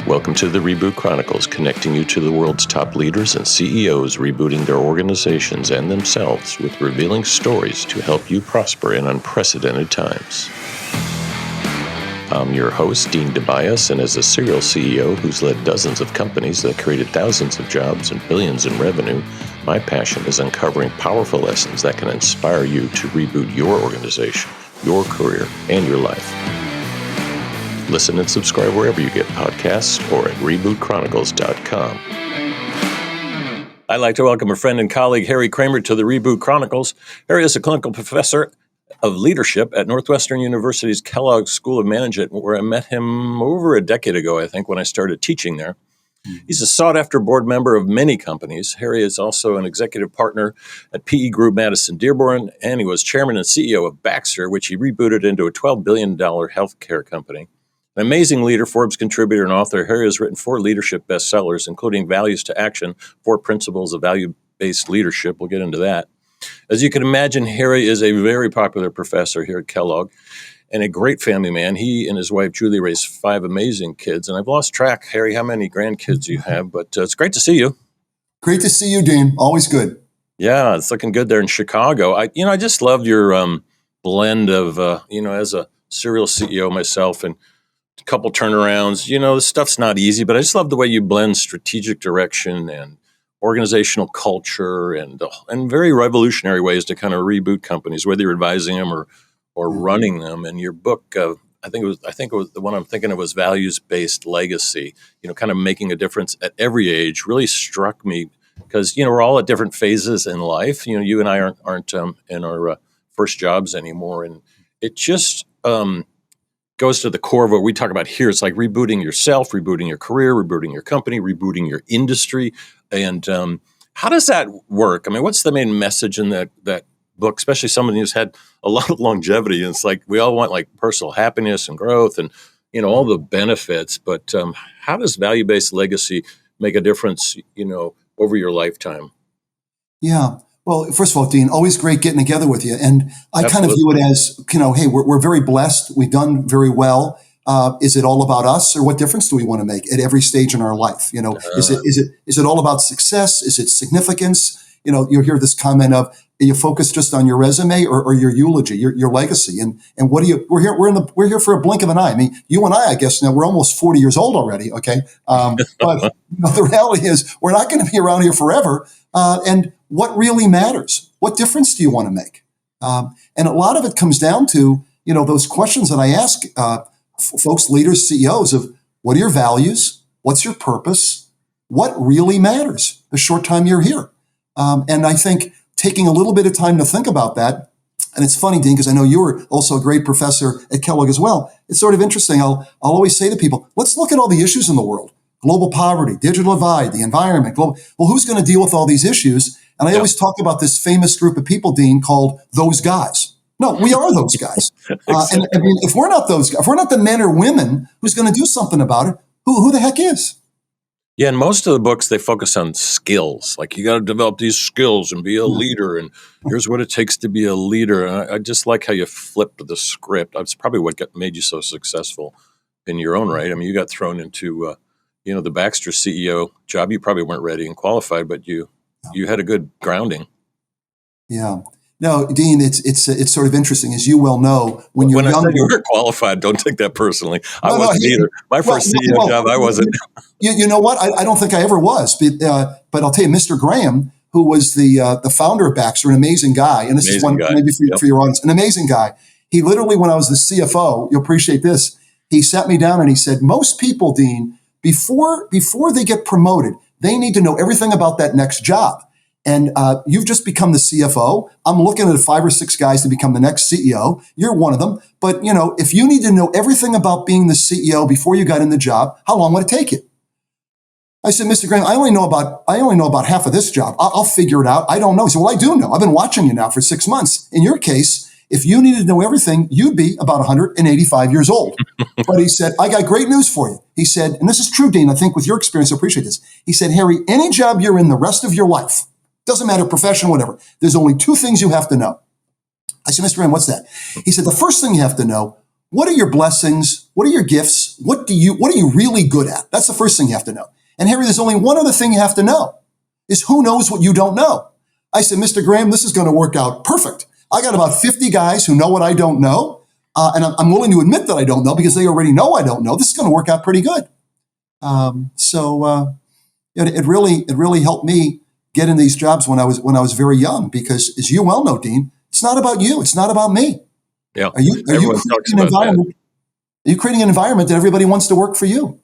Welcome to the Reboot Chronicles, connecting you to the world's top leaders and CEOs rebooting their organizations and themselves with revealing stories to help you prosper in unprecedented times. I'm your host, Dean DeBias, and as a serial CEO who's led dozens of companies that created thousands of jobs and billions in revenue, my passion is uncovering powerful lessons that can inspire you to reboot your organization, your career, and your life. Listen and subscribe wherever you get podcasts or at rebootchronicles.com. I'd like to welcome a friend and colleague, Harry Kraemer, to the Reboot Chronicles. Harry is a clinical professor of leadership at Northwestern University's Kellogg School of Management, where I met him over a decade ago, I think, when I started teaching there. He's a sought-after board member of many companies. Harry is also an executive partner at PE Group Madison Dearborn, and he was chairman and CEO of Baxter, which he rebooted into a $12 billion healthcare company. An amazing leader, Forbes contributor, and author, Harry has written 4 leadership bestsellers, including Values to Action, 4 Principles of Value-Based Leadership. We'll get into that. As you can imagine, Harry is a very popular professor here at Kellogg and a great family man. He and his wife, Julie, raised 5 amazing kids. And I've lost track, Harry, how many grandkids you have, but it's great to see you. Great to see you, Dean. Always good. Yeah, it's looking good there in Chicago. I just loved your blend of, as a serial CEO myself and a couple turnarounds. This stuff's not easy, but I just love the way you blend strategic direction and organizational culture and very revolutionary ways to kind of reboot companies, whether you're advising them or running them. And your book, I think it was the one I'm thinking of was Values-Based Legacy. Kind of making a difference at every age really struck me because we're all at different phases in life. You and I aren't in our first jobs anymore, and it just goes to the core of what we talk about here. It's like rebooting yourself, rebooting your career, rebooting your company, rebooting your industry. And how does that work? I mean, what's the main message in that book, especially someone who's had a lot of longevity? And it's like we all want like personal happiness and growth and, all the benefits. But how does value-based legacy make a difference, over your lifetime? Yeah. Well, first of all, Dean, always great getting together with you. And I kind of view it as, hey, we're very blessed. We've done very well. Is it all about us, or what difference do we want to make at every stage in our life? Is it all about success? Is it significance? You'll hear this comment of, are you focused just on your resume or your eulogy, your legacy? And what do you? We're here for a blink of an eye. I mean, you and I guess now we're almost 40 years old already. Okay, but the reality is we're not going to be around here forever. And what really matters? What difference do you want to make? And a lot of it comes down to those questions that I ask folks, leaders, CEOs of what are your values? What's your purpose? What really matters the short time you're here? And I think taking a little bit of time to think about that, and it's funny, Dean, because I know you were also a great professor at Kellogg as well. It's sort of interesting. I'll always say to people, let's look at all the issues in the world. Global poverty, digital divide, the environment. Well, who's going to deal with all these issues? And I always talk about this famous group of people, Dean, called those guys. No, we are those guys. And I mean, if we're not those guys, if we're not the men or women who's going to do something about it, who the heck is? Yeah, and most of the books, they focus on skills. Like, you got to develop these skills and be a leader, and here's what it takes to be a leader. And I just like how you flipped the script. That's probably what made you so successful in your own right. I mean, you got thrown into, the Baxter CEO job. You probably weren't ready and qualified, but you had a good grounding. Yeah. No, Dean, it's sort of interesting, as you well know, when you're younger. I said you were qualified, don't take that personally. I wasn't either. My first CEO job, I wasn't. You know what? I don't think I ever was. But I'll tell you, Mr. Graham, who was the founder of Baxter, an amazing guy, and this is one maybe for your audience, an amazing guy. He literally, when I was the CFO, you'll appreciate this, he sat me down and he said, most people, Dean, before they get promoted, they need to know everything about that next job. And you've just become the CFO. I'm looking at 5 or 6 guys to become the next CEO. You're one of them. But, if you need to know everything about being the CEO before you got in the job, how long would it take you? I said, Mr. Graham, I only know about half of this job. I'll figure it out. I don't know. He said, well, I do know. I've been watching you now for 6 months. In your case, if you needed to know everything, you'd be about 185 years old. But he said, I got great news for you. He said, and this is true, Dean, I think with your experience, I appreciate this. He said, Harry, any job you're in the rest of your life, doesn't matter, profession, whatever, there's only 2 things you have to know. I said, Mr. Graham, what's that? He said, the first thing you have to know, what are your blessings? What are your gifts? is, what are you really good at? That's the first thing you have to know. And Harry, there's only one other thing you have to know, is who knows what you don't know. I said, Mr. Graham, this is going to work out perfect. I got about 50 guys who know what I don't know. And I'm willing to admit that I don't know because they already know I don't know. This is going to work out pretty good. It really helped me get in these jobs when I was very young, because as you well know, Dean, it's not about you. It's not about me. Yeah. Are you creating an environment that everybody wants to work for you?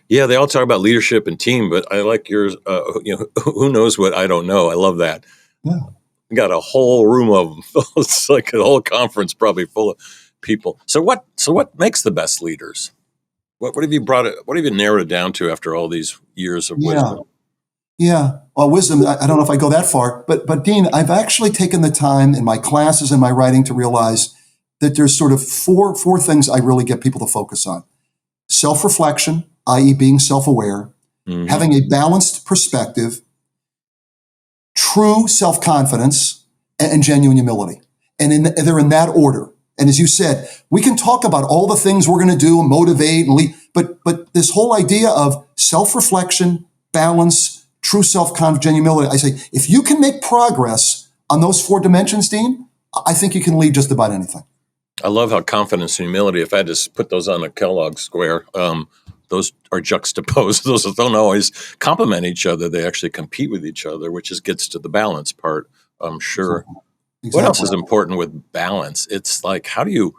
Yeah, they all talk about leadership and team, but I like yours. Who knows what I don't know? I love that. Yeah. We got a whole room of them. It's like a whole conference probably full of people. So what makes the best leaders? What have you what have you narrowed it down to after all these years of wisdom? Yeah. Well, wisdom, I don't know if I go that far, but Dean, I've actually taken the time in my classes and my writing to realize that there's sort of four things I really get people to focus on. Self-reflection, i.e. being self-aware, having a balanced perspective, true self-confidence, and genuine humility. And they're in that order. And as you said, we can talk about all the things we're going to do and motivate and lead, but this whole idea of self-reflection, balance, true self-confidence, genuine humility, I say, if you can make progress on those four dimensions, Dean, I think you can lead just about anything. I love how confidence and humility, if I had to put those on a Kellogg square, those are juxtaposed. Those don't always complement each other. They actually compete with each other, which gets to the balance part, I'm sure. Exactly. What else is important with balance? It's like, how do you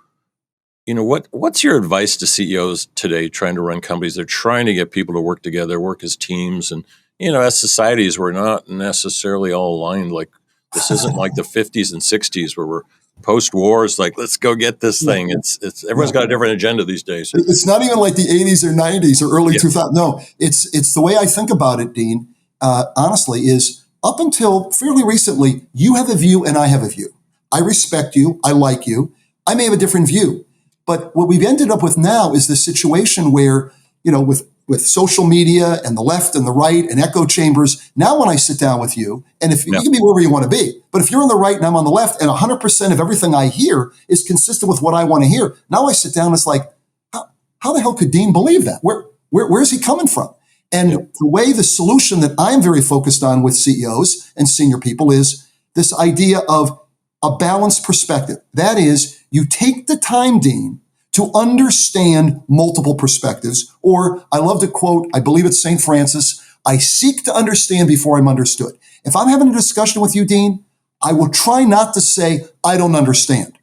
what's your advice to CEOs today trying to run companies? They're trying to get people to work together, work as teams. And, as societies, we're not necessarily all aligned. Like, this isn't like the 50s and 60s where we're post-wars, like, let's go get this thing. It's everyone's got a different agenda these days. It's not even like the 80s or 90s or early 2000s. No, it's the way I think about it, Dean, honestly, is up until fairly recently, you have a view and I have a view. I respect you. I like you. I may have a different view. But what we've ended up with now is this situation where, with social media and the left and the right and echo chambers, now when I sit down with you, and if you can be wherever you want to be, but if you're on the right and I'm on the left and 100% of everything I hear is consistent with what I want to hear, now I sit down, it's like, how the hell could Dean believe that? Where is he coming from? And the way the solution that I'm very focused on with CEOs and senior people is this idea of a balanced perspective. That is, you take the time, Dean, to understand multiple perspectives. Or I love to quote, I believe it's St. Francis, I seek to understand before I'm understood. If I'm having a discussion with you, Dean, I will try not to say, I don't understand.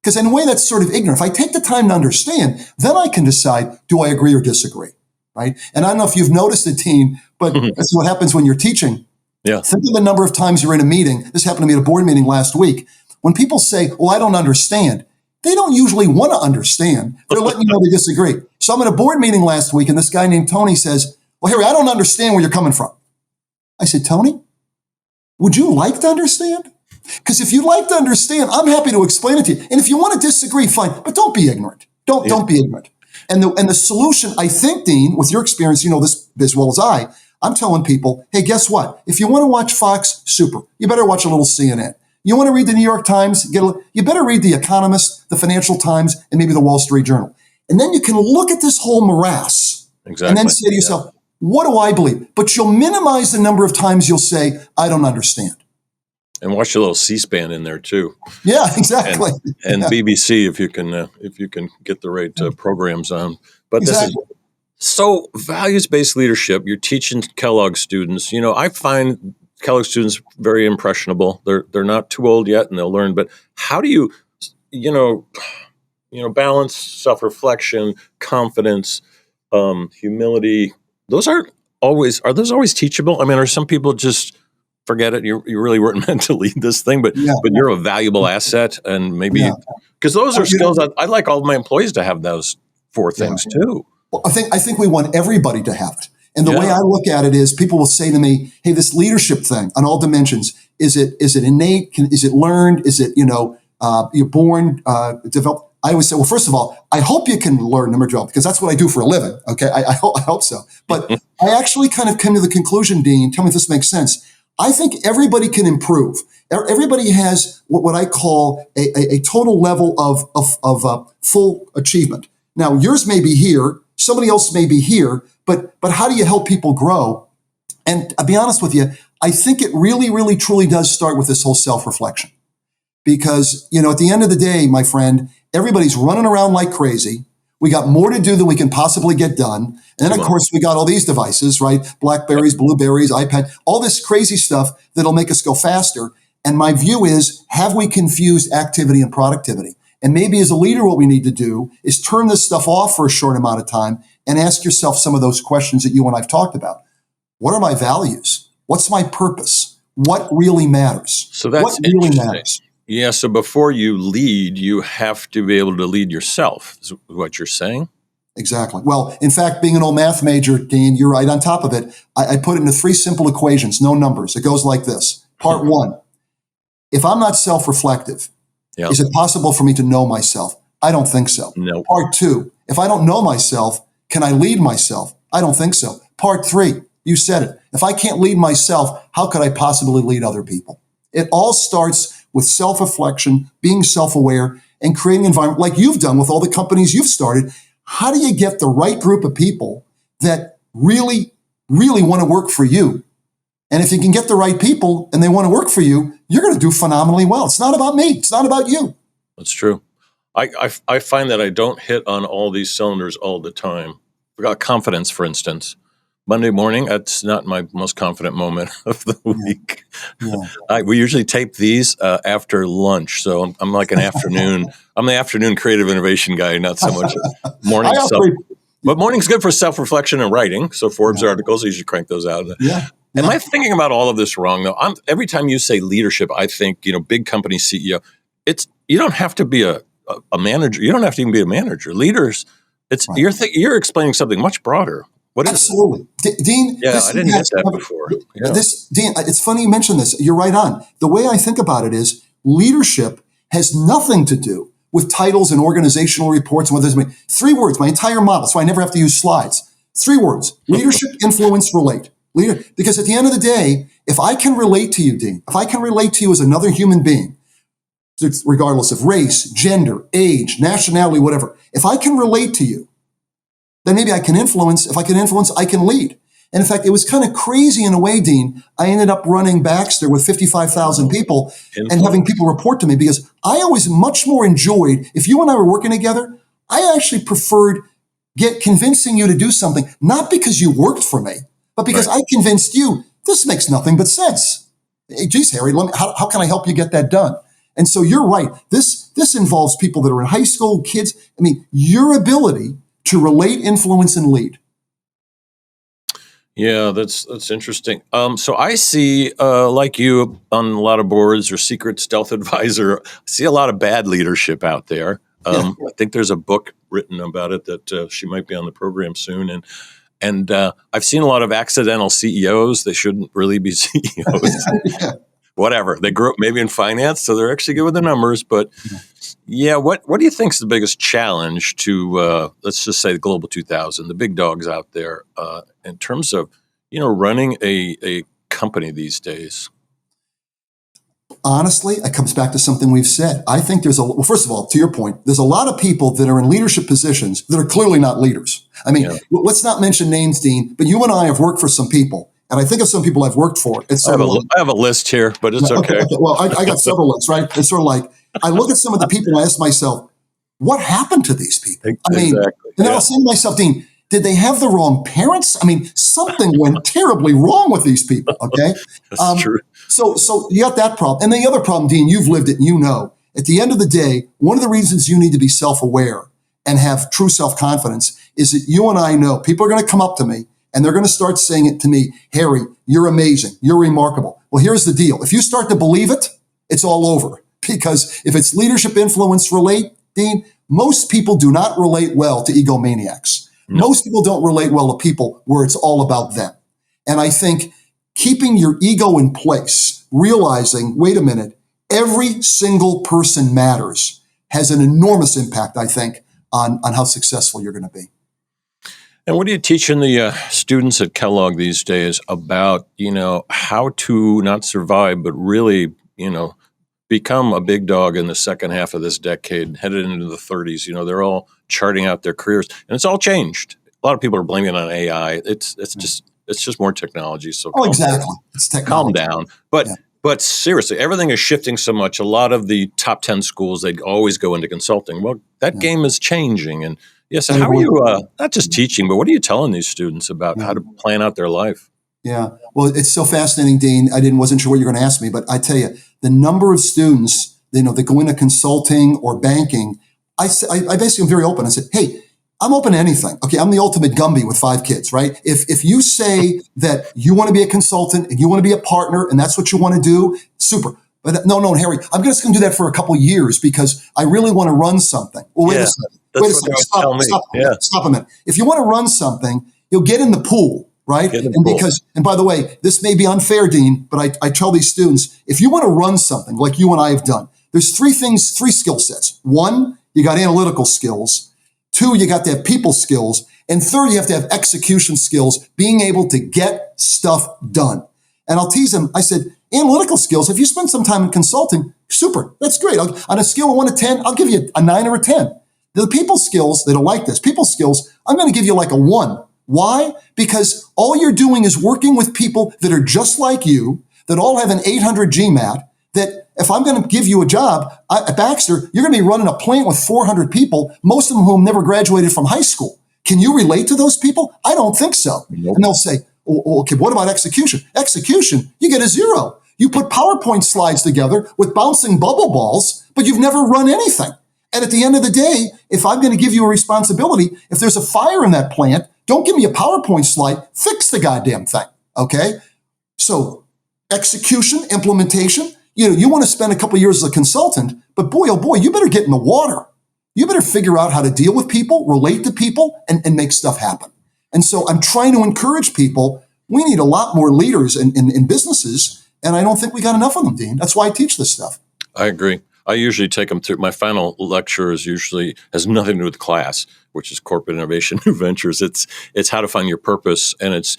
Because in a way that's sort of ignorant. If I take the time to understand, then I can decide, do I agree or disagree? Right? And I don't know if you've noticed it, Dean, but that's what happens when you're teaching. Yeah. Think of the number of times you're in a meeting. This happened to me at a board meeting last week. When people say, well, I don't understand, they don't usually want to understand. They're letting you know they disagree. So I'm at a board meeting last week, and this guy named Tony says, well, Harry, I don't understand where you're coming from. I said, Tony, would you like to understand? Because if you'd like to understand, I'm happy to explain it to you. And if you want to disagree, fine, but don't be ignorant. Don't be ignorant. And the solution, I think, Dean, with your experience, you know this as well as I'm telling people, hey, guess what? If you want to watch Fox, super. You better watch a little CNN. You want to read the New York Times? You better read The Economist, the Financial Times, and maybe the Wall Street Journal. And then you can look at this whole morass and then say to yourself, what do I believe? But you'll minimize the number of times you'll say, I don't understand. And watch a little C-SPAN in there too. Yeah, exactly. And BBC if you can get the right programs on. But exactly. So values-based leadership. You're teaching Kellogg students. I find Kellogg students very impressionable. They're not too old yet, and they'll learn. But how do you balance self-reflection, confidence, humility? Are those always teachable? I mean, are some people just forget it? You really weren't meant to lead this thing, but you're a valuable asset, and maybe because those are skills I'd like all of my employees to have those four things too. Well, I think we want everybody to have it. And the way I look at it is, people will say to me, "Hey, this leadership thing on all dimensions, is it innate? Is it learned? Is it you're born, developed?" I always say, well, first of all, I hope you can learn number 12 because that's what I do for a living. Okay, I hope so. But I actually kind of came to the conclusion, Dean. Tell me if this makes sense. I think everybody can improve. Everybody has what I call a total level of full achievement. Now, yours may be here. somebody else may be here, but how do you help people grow? And I'll be honest with you, I think it really, really, truly does start with this whole self-reflection. Because, at the end of the day, my friend, everybody's running around like crazy. We got more to do than we can possibly get done. And then, of course, we got all these devices, right? Blackberries, Blueberries, iPad, all this crazy stuff that'll make us go faster. And my view is, have we confused activity and productivity? And maybe as a leader, what we need to do is turn this stuff off for a short amount of time and ask yourself some of those questions that you and I've talked about. What are my values? What's my purpose? What really matters? So that's what really matters. Yeah, so before you lead, you have to be able to lead yourself, is what you're saying? Exactly. Well, in fact, being an old math major, Dean, you're right on top of it. I put it into 3 simple equations, no numbers. It goes like this. Part 1, if I'm not self-reflective, is it possible for me to know myself? I don't think so. No. Part 2, if I don't know myself, can I lead myself? I don't think so. Part 3, you said it. If I can't lead myself, how could I possibly lead other people? It all starts with self-reflection, being self-aware, and creating an environment like you've done with all the companies you've started. How do you get the right group of people that really, really want to work for you? And if you can get the right people and they want to work for you, you're going to do phenomenally well. It's not about me. It's not about you. That's true. I find that I don't hit on all these cylinders all the time. We got confidence, for instance. Monday morning, that's not my most confident moment of the week. Yeah. We usually tape these after lunch, so I'm like an afternoon. I'm the afternoon creative innovation guy, not so much morning stuff. But morning's good for self-reflection and writing. So Forbes articles, you should crank those out. Yeah. Am I thinking about all of this wrong though? Every time you say leadership, I think big company CEO. You don't have to be a manager. You don't have to even be a manager. Leaders, you're explaining something much broader. What is Absolutely. Dean? Yeah, I didn't get that before. Yeah. Dean, it's funny you mention this. You're right on. The way I think about it is leadership has nothing to do with titles and organizational reports. And whether there's 3 words, my entire model, so I never have to use slides. 3 words, leadership, influence, relate. Because at the end of the day, if I can relate to you, Dean, if I can relate to you as another human being, regardless of race, gender, age, nationality, whatever, if I can relate to you, then maybe I can influence. If I can influence, I can lead. And in fact, it was kind of crazy in a way, Dean. I ended up running Baxter with 55,000 people and having people report to me because I always much more enjoyed, if you and I were working together, I actually preferred convincing you to do something, not because you worked for me, but because I convinced you, this makes nothing but sense. Hey, geez, Harry, how can I help you get that done? And so you're right. This involves people that are in high school, kids. I mean, your ability to relate, influence, and lead. Yeah, that's interesting. So I see, like you, on a lot of boards or secret stealth advisor, I see a lot of bad leadership out there. I think there's a book written about it that she might be on the program soon. And I've seen a lot of accidental CEOs. They shouldn't really be CEOs. Whatever. They grew up maybe in finance, so they're actually good with the numbers. But yeah, what do you think is the biggest challenge to, let's just say the Global 2000, the big dogs out there, in terms of, running a company these days? Honestly, it comes back to something we've said. I think first of all, to your point, there's a lot of people that are in leadership positions that are clearly not leaders. I mean, let's not mention names, Dean, but you and I have worked for some people. And I think of some people I've worked for. I have a list here, but it's okay. Well, I got several lists, right? It's sort of like, I look at some of the people and I ask myself, what happened to these people? I mean, and then I'll say to myself, Dean, did they have the wrong parents? I mean, something went terribly wrong with these people, okay? That's true. So you got that problem. And the other problem, Dean, you've lived it and you know, at the end of the day, one of the reasons you need to be self-aware and have true self-confidence is that you and I know people are going to come up to me and they're going to start saying it to me, Harry, you're amazing. You're remarkable. Well, here's the deal. If you start to believe it, it's all over. Because if it's leadership, influence, relate, Dean, most people do not relate well to egomaniacs. No. Most people don't relate well to people where it's all about them. And I think keeping your ego in place, realizing, wait a minute, every single person matters, has an enormous impact, I think, on how successful you're going to be. And what are you teaching the students at Kellogg these days about, how to not survive, but really, become a big dog in the second half of this decade, headed into the 30s? They're all charting out their careers, and it's all changed. a lot of people are blaming it on AI. It's just more technology. So exactly. It's technology. Calm down. But seriously, everything is shifting so much. A lot of the top 10 schools, they always go into consulting. Well, that game is changing. And yes, how are you not just teaching, but what are you telling these students about how to plan out their life? Yeah. Well, it's so fascinating, Dean. Wasn't sure what you're going to ask me, but I tell you, the number of students, that go into consulting or banking, I basically am very open. I said, hey, I'm open to anything. Okay, I'm the ultimate Gumby with 5 kids, right? If you say that you want to be a consultant and you want to be a partner and that's what you want to do, super. But no, Harry, I'm just going to do that for a couple of years because I really want to run something. Well, wait a second. Stop a minute. If you want to run something, you'll get in the pool, right? And by the way, this may be unfair, Dean, but I tell these students, if you want to run something like you and I have done, there's 3 skill sets. 1, you got analytical skills. 2, you got to have people skills. And 3, you have to have execution skills, being able to get stuff done. And I'll tease them. I said, analytical skills, if you spend some time in consulting, super, that's great. On a scale of 1 to 10, I'll give you a 9 or a 10. The people skills, they don't like this. People skills, I'm going to give you like a 1. Why? Because all you're doing is working with people that are just like you, that all have an 800 GMAT, that if I'm going to give you a job at Baxter, you're going to be running a plant with 400 people, most of them whom never graduated from high school. Can you relate to those people? I don't think so. Nope. And they'll say, okay, what about execution? Execution, you get a 0. You put PowerPoint slides together with bouncing bubble balls, but you've never run anything. And at the end of the day, if I'm going to give you a responsibility, if there's a fire in that plant, don't give me a PowerPoint slide, fix the goddamn thing, okay? So execution, implementation, you want to spend a couple of years as a consultant, but boy, oh boy, you better get in the water. You better figure out how to deal with people, relate to people, and make stuff happen. And so I'm trying to encourage people. We need a lot more leaders in businesses, and I don't think we got enough of them, Dean. That's why I teach this stuff. I agree. I usually take them through. My final lecture has nothing to do with class, which is corporate innovation new ventures. It's how to find your purpose, and it's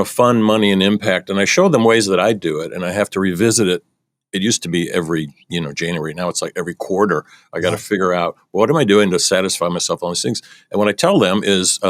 fun, money, and impact. And I show them ways that I do it, and I have to revisit it. It used to be every, January. Now it's like every quarter. I got to figure out, what am I doing to satisfy myself, all these things. And what I tell them is,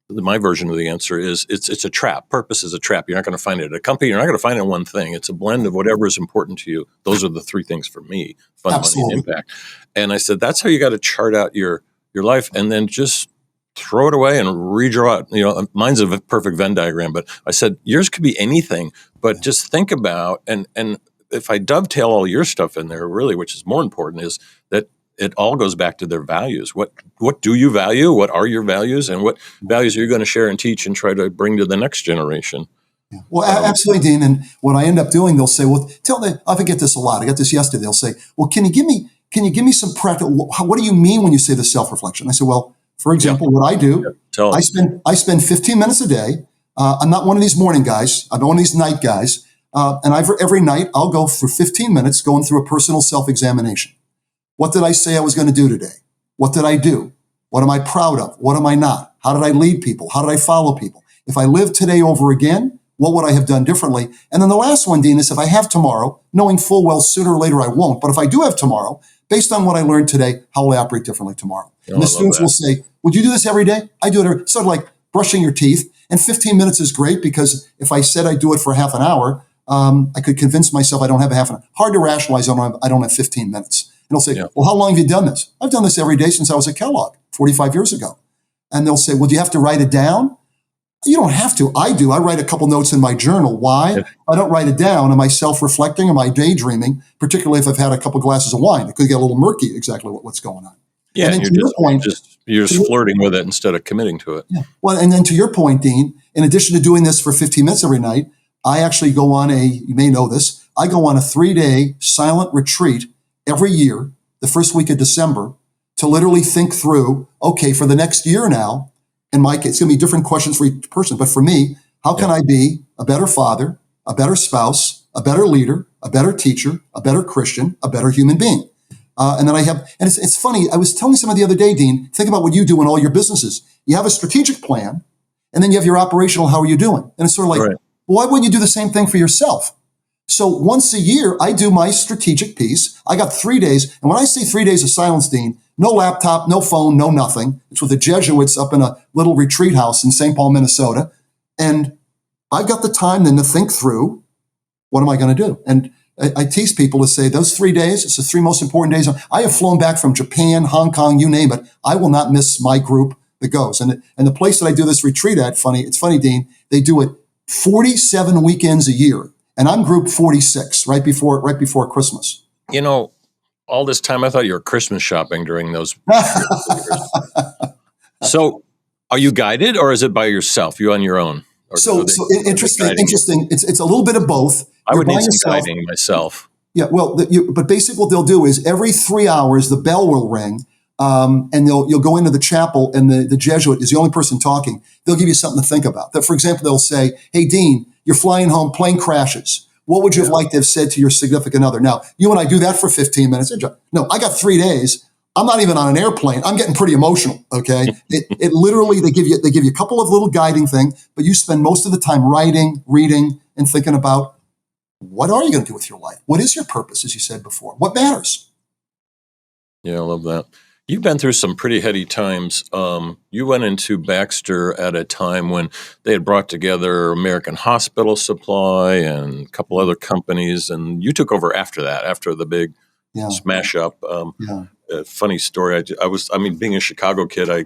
my version of the answer is it's a trap. Purpose is a trap. You're not going to find it at a company. You're not going to find it in one thing. It's a blend of whatever is important to you. Those are the 3 things for me: fun, money, and impact. And I said, that's how you got to chart out your life, and then just throw it away and redraw it. Mine's a perfect Venn diagram, but I said, yours could be anything, but just think about, and if I dovetail all your stuff in there, really, which is more important, is that it all goes back to their values. What do you value? What are your values? And what values are you going to share and teach and try to bring to the next generation? Yeah. Well, absolutely, Dean. And what I end up doing, they'll say, well, I forget this a lot. I got this yesterday. They'll say, well, can you give me some practical, what do you mean when you say the self-reflection? I said, well, for example, what I do, I spend 15 minutes a day. I'm not one of these morning guys. I'm one of these night guys. And every night I'll go for 15 minutes going through a personal self-examination. What did I say I was going to do today? What did I do? What am I proud of? What am I not? How did I lead people? How did I follow people? If I live today over again, what would I have done differently? And then the last one, Dean, is if I have tomorrow, knowing full well sooner or later I won't, but if I do have tomorrow, based on what I learned today, how will I operate differently tomorrow? And the students will say, would you do this every day? I do it sort of like brushing your teeth. And 15 minutes is great because if I said I do it for half an hour, I could convince myself I don't have a half an hour. Hard to rationalize I don't have 15 minutes. And they'll say, well, how long have you done this? I've done this every day since I was at Kellogg 45 years ago. And they'll say, well, do you have to write it down? You don't have to. I do. I write a couple notes in my journal. Why? I don't write it down. Am I self-reflecting? Am I daydreaming? Particularly if I've had a couple glasses of wine. It could get a little murky exactly what's going on. Yeah, and you're just flirting with it instead of committing to it. Yeah. Well, and then to your point, Dean, in addition to doing this for 15 minutes every night, I actually go on you may know this, I go on a 3-day silent retreat every year, the first week of December, to literally think through, okay, for the next year now, in my case, it's going to be different questions for each person, but for me, how can I be a better father, a better spouse, a better leader, a better teacher, a better Christian, a better human being? And then and it's funny, I was telling someone the other day, Dean, think about what you do in all your businesses. You have a strategic plan, and then you have your operational, how are you doing? And it's sort of like, well, why wouldn't you do the same thing for yourself? So once a year, I do my strategic piece. I got 3 days. And when I say 3 days of silence, Dean, No laptop, no phone, no nothing. It's with the Jesuits up in a little retreat house in St. Paul, Minnesota. And I've got the time then to think through, what am I going to do? And I tease people to say those 3 days, it's the 3 most important days. I have flown back from Japan, Hong Kong, you name it. I will not miss my group that goes. And the place that I do this retreat at, it's funny, Dean, they do it 47 weekends a year. And I'm group 46, right before Christmas. All this time I thought you were Christmas shopping during those years. So are you guided or is it by yourself? You on your own? So interesting. It's a little bit of both. I would need some guiding myself. Yeah, well, but basically what they'll do is every 3 hours the bell will ring, and you'll go into the chapel, and the Jesuit is the only person talking. They'll give you something to think about. That, for example, they'll say, "Hey, Dean, you're flying home, plane crashes. What would you have liked to have said to your significant other?" Now, you and I do that for 15 minutes. No, I got 3 days. I'm not even on an airplane. I'm getting pretty emotional. Okay, it literally they give you a couple of little guiding things, but you spend most of the time writing, reading, and thinking about what are you going to do with your life? What is your purpose, as you said before? What matters? Yeah, I love that. You've been through some pretty heady times. You went into Baxter at a time when they had brought together American Hospital Supply and a couple other companies, and you took over after that, after the big smash up. Funny story. Being a Chicago kid, I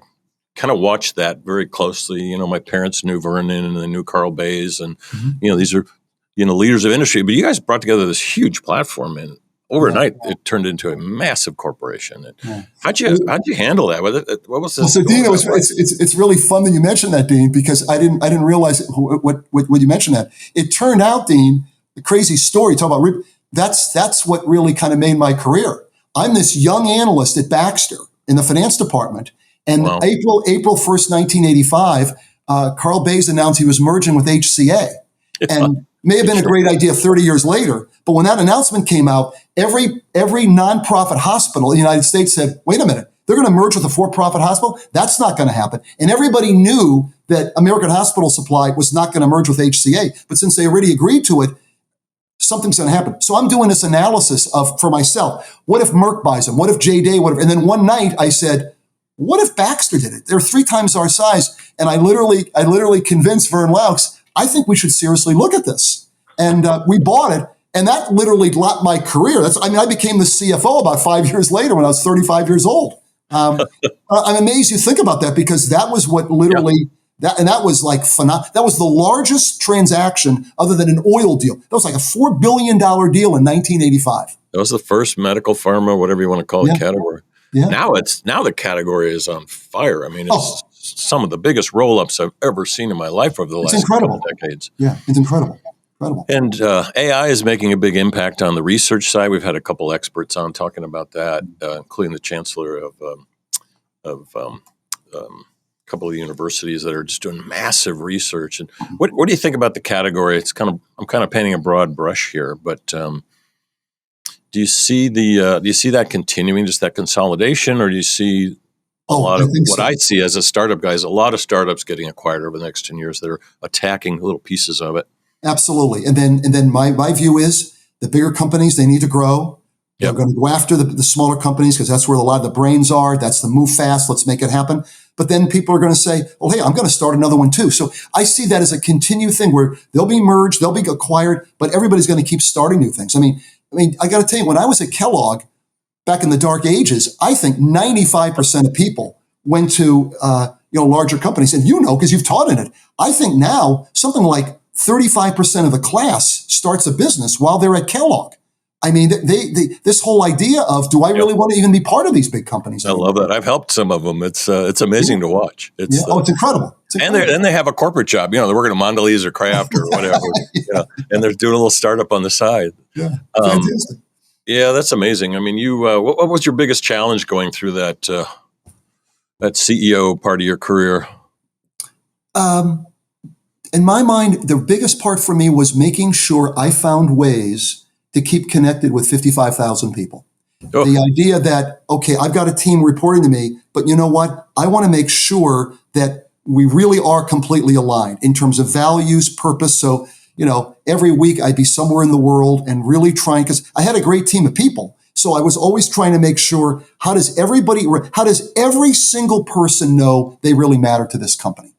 kind of watched that very closely. My parents knew Vernon and they knew Carl Bays, and these are leaders of industry. But you guys brought together this huge platform, and overnight it turned into a massive corporation. How'd you handle that? What was this? So Dean, it's really fun that you mentioned that, Dean, because I didn't realize what you mentioned that. It turned out, Dean, the crazy story. Talk about that's what really kind of made my career. I'm this young analyst at Baxter in the finance department, and April 1st, 1985, Carl Bays announced he was merging with HCA, and may have been a great idea 30 years later. But when that announcement came out, every nonprofit hospital in the United States said, "Wait a minute, they're going to merge with a for-profit hospital? That's not going to happen." And everybody knew that American Hospital Supply was not going to merge with HCA. But since they already agreed to it, something's going to happen. So I'm doing this analysis for myself. What if Merck buys them? What if J-Day? And then one night I said, what if Baxter did it? They're 3 times our size. And I literally convinced Vern Laux, I think we should seriously look at this. And we bought it. And that literally got my career. I became the CFO about 5 years later when I was 35 years old. I'm amazed you think about that, because that was what literally, that was like phenomenal. That was the largest transaction other than an oil deal. That was like a $4 billion deal in 1985. That was the first medical pharma, whatever you want to call it, category. Yeah. Now the category is on fire. It's some of the biggest roll-ups I've ever seen in my life over the last couple of decades. Yeah, it's incredible. And AI is making a big impact on the research side. We've had a couple experts on talking about that, including the chancellor of a couple of the universities that are just doing massive research. And what do you think about the category? I'm kind of painting a broad brush here, but do you see that continuing, just that consolidation, or do you see a lot of what I see as a startup guy is a lot of startups getting acquired over the next 10 years that are attacking little pieces of it? Absolutely. And then my view is the bigger companies, they need to grow. They're going to go after the smaller companies because that's where a lot of the brains are. That's the move fast. Let's make it happen. But then people are going to say, well, hey, I'm going to start another one too. So I see that as a continued thing where they'll be merged, they'll be acquired, but everybody's going to keep starting new things. I got to tell you, when I was at Kellogg back in the dark ages, I think 95% of people went to larger companies. And because you've taught in it. I think now something like 35% of the class starts a business while they're at Kellogg. This whole idea of, do I really want to even be part of these big companies? I love that. I've helped some of them. It's amazing to watch. It's incredible. And they have a corporate job. They're working at Mondelez or Kraft or whatever. And they're doing a little startup on the side. Yeah, fantastic. Yeah, that's amazing. What was your biggest challenge going through that CEO part of your career? In my mind, the biggest part for me was making sure I found ways to keep connected with 55,000 people. Oh. The idea that, okay, I've got a team reporting to me, but you know what? I want to make sure that we really are completely aligned in terms of values, purpose. So, every week I'd be somewhere in the world and really trying, because I had a great team of people. So I was always trying to make sure, how does every single person know they really matter to this company?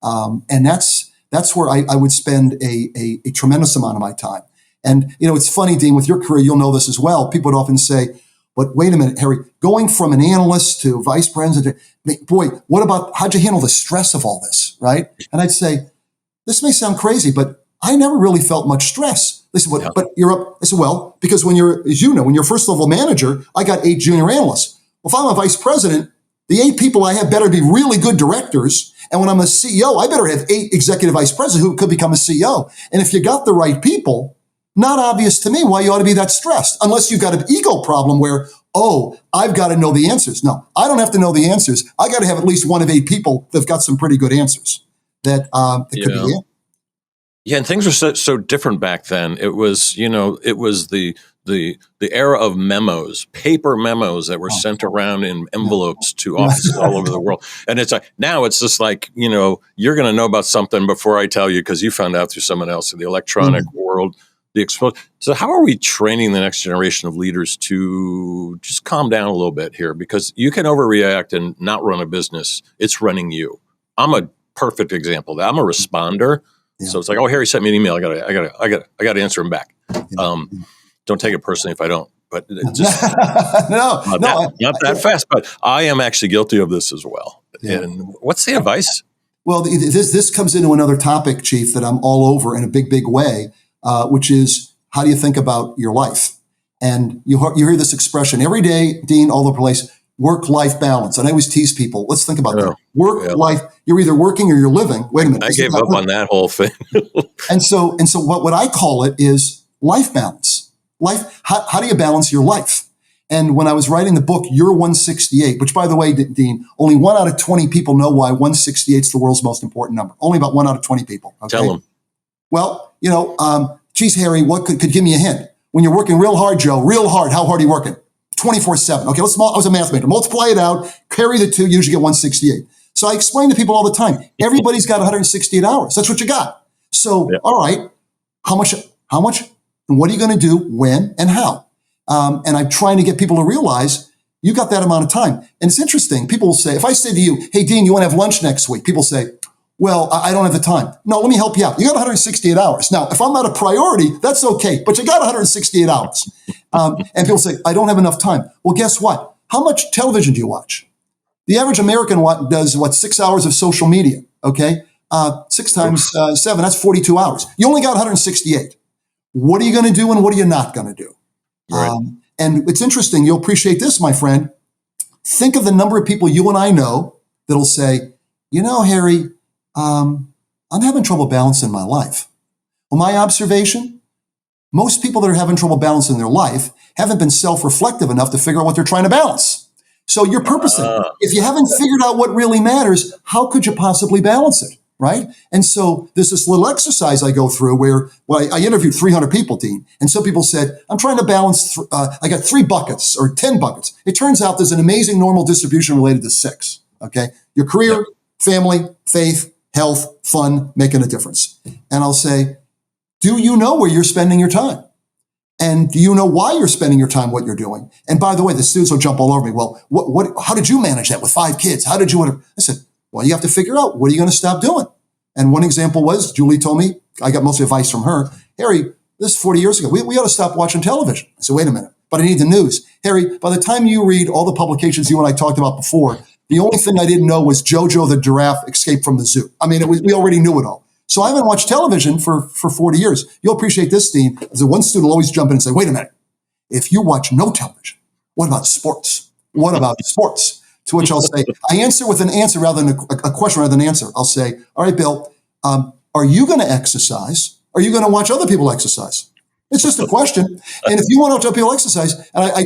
And that's where I would spend a tremendous amount of my time. And, it's funny, Dean, with your career, you'll know this as well. People would often say, but wait a minute, Harry, going from an analyst to vice president, boy, how'd you handle the stress of all this, right? And I'd say, this may sound crazy, but I never really felt much stress. They said, but you're up. I said, well, because when you're first level manager, I got 8 junior analysts. Well, if I'm a vice president, the 8 people I have better be really good directors. And when I'm a CEO, I better have 8 executive vice presidents who could become a CEO. And if you got the right people, not obvious to me why you ought to be that stressed, unless you've got an ego problem where, I've got to know the answers. No, I don't have to know the answers. I got to have at least one of 8 people that've got some pretty good answers that could be it. Yeah, and things were so different back then. It was, the era of memos, paper memos that were sent around in envelopes to offices all over the world. And it's like, now it's just like, you're going to know about something before I tell you because you found out through someone else in the electronic world. So how are we training the next generation of leaders to just calm down a little bit here? Because you can overreact and not run a business. It's running you. I'm a perfect example of that. I'm a responder. Yeah. So it's like, Harry sent me an email. I got to answer him back. Don't take it personally if I don't. But just not that fast. But I am actually guilty of this as well. Yeah. And what's the advice? Well, this comes into another topic, Chief, that I'm all over in a big, big way, which is, how do you think about your life? And you hear this expression every day, Dean, all over the place, work-life balance. And I always tease people, let's think about that. Work-life, you're either working or you're living. Wait a minute. I gave up on that whole thing. And so what I call it is life balance. How do you balance your life? And when I was writing the book, You're 168, which, by the way, Dean, only 1 out of 20 people know why 168 is the world's most important number. Only about 1 out of 20 people. Okay? Tell them. Well, geez, Harry, what could give me a hint? When you're working real hard, Joe, real hard, how hard are you working? 24/7. Okay, I was a math major. Multiply it out, carry the 2, you usually get 168. So I explain to people all the time, everybody's got 168 hours. That's what you got. So, all right, how much, and what are you going to do, when, and how? And I'm trying to get people to realize you got that amount of time. And it's interesting. People will say, if I say to you, hey, Dean, you want to have lunch next week? People say, well, I don't have the time. No, let me help you out. You got 168 hours. Now, if I'm not a priority, that's okay, but you got 168 hours. And people say, I don't have enough time. Well, guess what? How much television do you watch? The average American does 6 hours of social media, okay? 6 times 7, that's 42 hours. You only got 168. What are you going to do and what are you not going to do? Right. And it's interesting. You'll appreciate this, my friend. Think of the number of people you and I know that'll say, Harry, I'm having trouble balancing my life. Well, my observation, most people that are having trouble balancing their life haven't been self-reflective enough to figure out what they're trying to balance. So you're purposing. If you haven't figured out what really matters, how could you possibly balance it, right? And so there's this little exercise I go through where I interviewed 300 people, Dean, and some people said, I'm trying to balance, I got 3 buckets or 10 buckets. It turns out there's an amazing normal distribution related to 6, okay? Your career, family, faith, health, fun, making a difference. And I'll say, do you know where you're spending your time? And do you know why you're spending your time, what you're doing? And by the way, the students will jump all over me. Well, how did you manage that with 5 kids? How did you? I said, well, you have to figure out, what are you going to stop doing? And one example was, Julie told me, I got most advice from her, Harry, this is 40 years ago. We ought to stop watching television. I said, wait a minute, but I need the news. Harry, by the time you read all the publications you and I talked about before, the only thing I didn't know was Jojo the giraffe escaped from the zoo. I mean, we already knew it all. So I haven't watched television for 40 years. You'll appreciate this, Dean. The one student will always jump in and say, wait a minute, if you watch no television, what about sports? What about sports? To which I'll say, I answer with an answer rather than a question rather than an answer. I'll say, all right, Bill, are you going to exercise? Are you going to watch other people exercise? It's just a question. And if you want to watch other people exercise, and I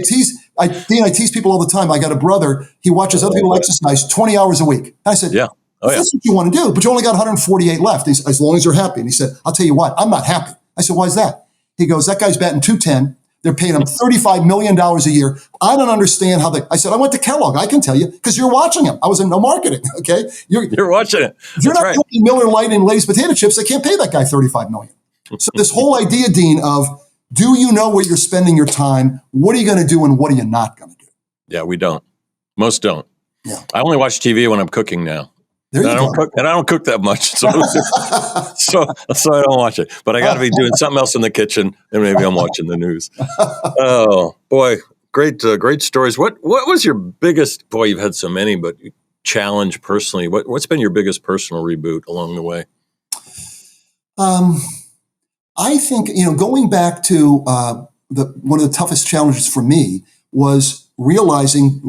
tease people all the time. I got a brother, he watches other people exercise 20 hours a week. And I said, that's what you want to do, but you only got 148 left. As long as you're happy. And he said, I'll tell you what, I'm not happy. I said, why is that? He goes, that guy's batting .210. They're paying him $35 million a year. I don't understand how I said, I went to Kellogg. I can tell you, because you're watching him. I was in no marketing, okay? You're watching it. If you're not paying Miller Lite and Lay's potato chips, they can't pay that guy $35 million. So this whole idea, Dean, of Do you know where you're spending your time? What are you going to do and what are you not going to do? Yeah, we don't. Most don't. Yeah. I only watch TV when I'm cooking now. There you I go. don't cook that much, so I don't watch it. But I got to be doing something else in the kitchen, and maybe I'm watching the news. Oh boy, great stories. What was your biggest? Boy, you've had so many, but challenge personally. What's been your biggest personal reboot along the way? I think going back to one of the toughest challenges for me was realizing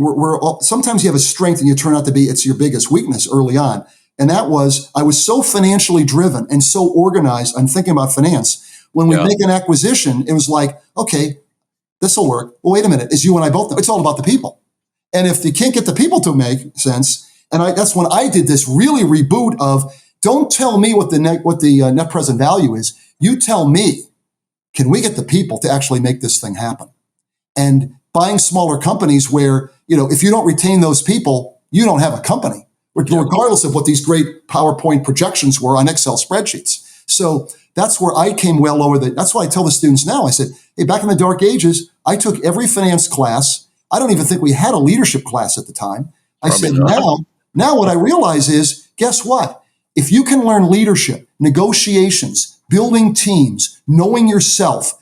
sometimes you have a strength and you turn out to be it's your biggest weakness early on. And that was, I was so financially driven and so organized. I'm thinking about finance. When we make an acquisition, it was like, okay, this will work. Well, wait a minute. As you and I both know, it's all about the people. And if you can't get the people to make sense, and that's when I did this really reboot of, don't tell me what the net present value is. You tell me, can we get the people to actually make this thing happen? And buying smaller companies where, if you don't retain those people, you don't have a company, regardless of what these great PowerPoint projections were on Excel spreadsheets. So that's where I came well over that's why I tell the students now, I said, hey, back in the dark ages, I took every finance class. I don't even think we had a leadership class at the time. I said, now what I realize is, guess what? If you can learn leadership, negotiations, building teams, knowing yourself,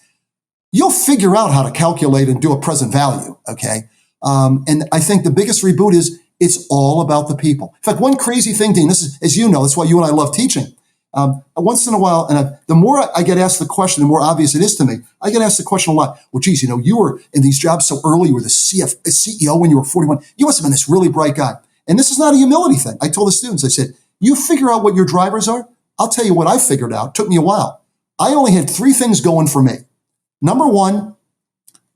you'll figure out how to calculate and do a present value, okay? And I think the biggest reboot is it's all about the people. In fact, one crazy thing, Dean, this is, as you know, that's why you and I love teaching. Once in a while, and the more I get asked the question, the more obvious it is to me. I get asked the question a lot. Well, geez, you were in these jobs so early. You were the CEO when you were 41. You must have been this really bright guy. And this is not a humility thing. I told the students, I said, you figure out what your drivers are. I'll tell you what I figured out. It took me a while. I only had 3 things going for me. Number 1,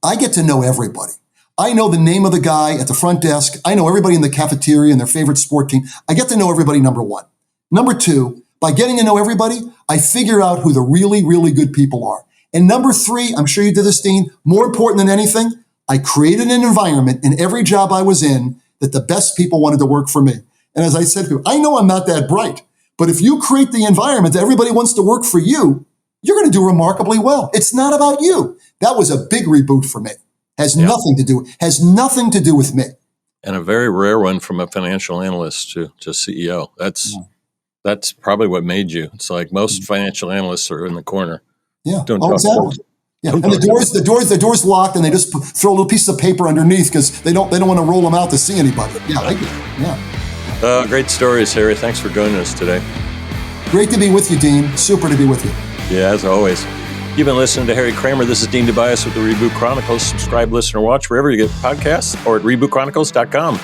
I get to know everybody. I know the name of the guy at the front desk. I know everybody in the cafeteria and their favorite sport team. I get to know everybody, number 1. Number 2, by getting to know everybody, I figure out who the really, really good people are. And number 3, I'm sure you did this, Dean, more important than anything, I created an environment in every job I was in that the best people wanted to work for me. And as I said to people, I know I'm not that bright, but if you create the environment that everybody wants to work for you, you're going to do remarkably well. It's not about you. That was a big reboot for me. Has nothing to do with me. And a very rare one from a financial analyst to CEO. That's probably what made you. It's like most financial analysts are in the corner. Yeah. Exactly. Yeah. And the door's locked, and they just throw a little piece of paper underneath because they don't want to roll them out to see anybody. Yeah, I get it. Yeah. Great stories, Harry. Thanks for joining us today. Great to be with you, Dean. Super to be with you. Yeah, as always. You've been listening to Harry Kraemer. This is Dean Tobias with the Reboot Chronicles. Subscribe, listen, or watch wherever you get podcasts or at rebootchronicles.com.